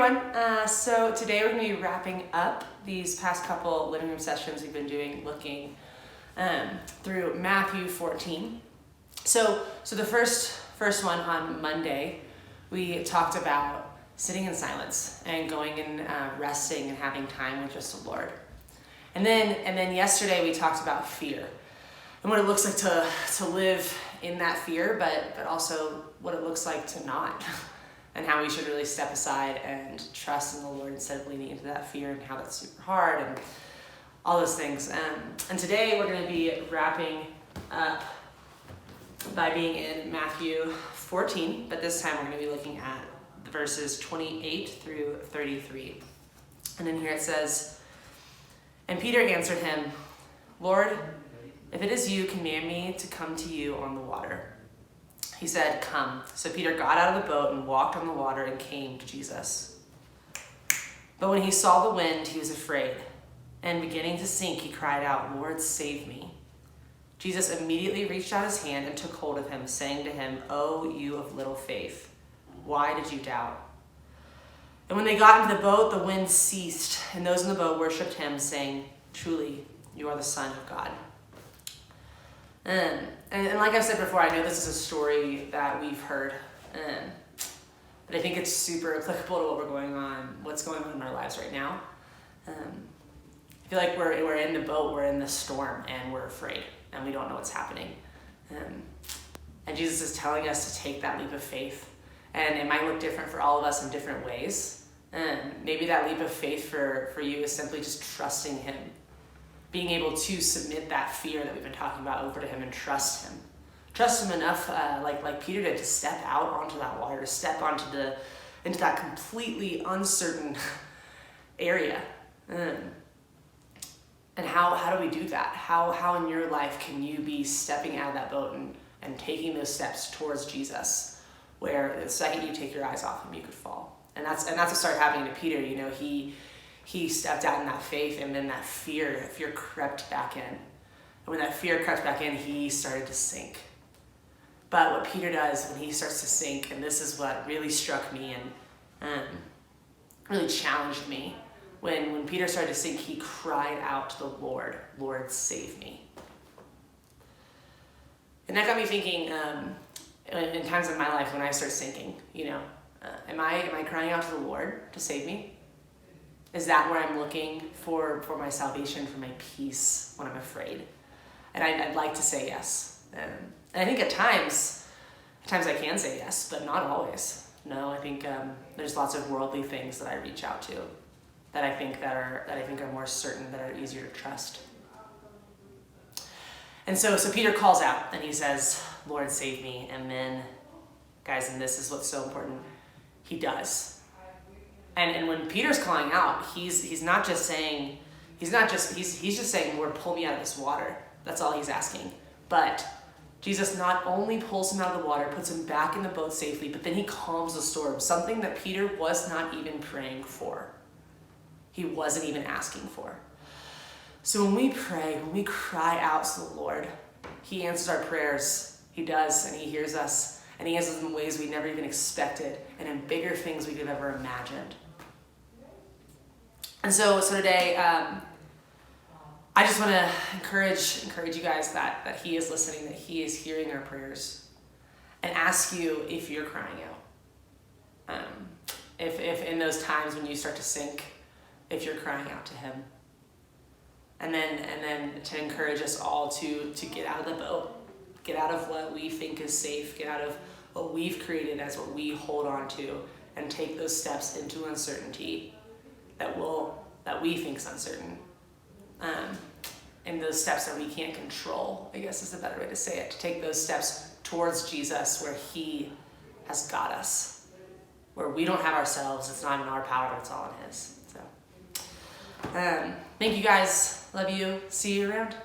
everyone. So today we're going to be wrapping up these past couple living room sessions we've been doing, looking through Matthew 14. So the first one on Monday, we talked about sitting in silence and going and resting and having time with just the Lord. And then yesterday we talked about fear and what it looks like to live in that fear, but also what it looks like to not. And how we should really step aside and trust in the Lord instead of leaning into that fear, and how that's super hard and all those things. And today we're going to be wrapping up by being in Matthew 14, but this time we're going to be looking at the verses 28 through 33. And in here it says, "And Peter answered him, 'Lord, if it is you, command me to come to you on the water.' He said, 'Come.' So Peter got out of the boat and walked on the water and came to Jesus. But when he saw the wind, he was afraid, and beginning to sink, he cried out, 'Lord, save me.' Jesus immediately reached out his hand and took hold of him, saying to him, 'Oh, you of little faith, why did you doubt?' And when they got into the boat, the wind ceased, and those in the boat worshipped him, saying, 'Truly, you are the Son of God.'" And like I've said before, I know this is a story that we've heard, but I think it's super applicable to what's going on in our lives right now. I feel like we're in the boat, we're in the storm, and we're afraid, and we don't know what's happening. And Jesus is telling us to take that leap of faith, and it might look different for all of us in different ways. Maybe that leap of faith for you is simply just trusting him. Being able to submit that fear that we've been talking about over to him and trust him. Trust him enough, like Peter did, to step out onto that water, to step into that completely uncertain area. And how do we do that? How in your life can you be stepping out of that boat and taking those steps towards Jesus, where the second you take your eyes off him, you could fall? And that's what started happening to Peter. You know, he stepped out in that faith, and then that fear crept back in. And when that fear crept back in, he started to sink. But what Peter does when he starts to sink, and this is what really struck me and really challenged me, when Peter started to sink, he cried out to the Lord, 'Lord, save me.' And that got me thinking, in times of my life when I start sinking, am I crying out to the Lord to save me? Is that where I'm looking for my salvation, for my peace when I'm afraid? And I'd like to say yes. And I think at times I can say yes, but not always. No, I think there's lots of worldly things that I reach out to that I think are more certain, that are easier to trust. And so Peter calls out and he says, 'Lord, save me.' And then, guys, and this is what's so important, he does. And when Peter's calling out, he's just saying, "Lord, pull me out of this water." That's all he's asking. But Jesus not only pulls him out of the water, puts him back in the boat safely, but then he calms the storm, something that Peter was not even praying for. He wasn't even asking for. So when we pray, when we cry out to the Lord, he answers our prayers. He does, and he hears us. And he answers in ways we never even expected, and in bigger things we could have ever imagined. And so today, I just want to encourage you guys that he is listening, that he is hearing our prayers, and ask you if you're crying out. If in those times when you start to sink, if you're crying out to him. And then to encourage us all to get out of the boat, get out of what we think is safe, get out of what we've created as what we hold on to, and take those steps into uncertainty that we think is uncertain. And those steps that we can't control, I guess is a better way to say it, to take those steps towards Jesus where he has got us, where we don't have ourselves, it's not in our power, it's all in his. So, thank you guys, love you, see you around.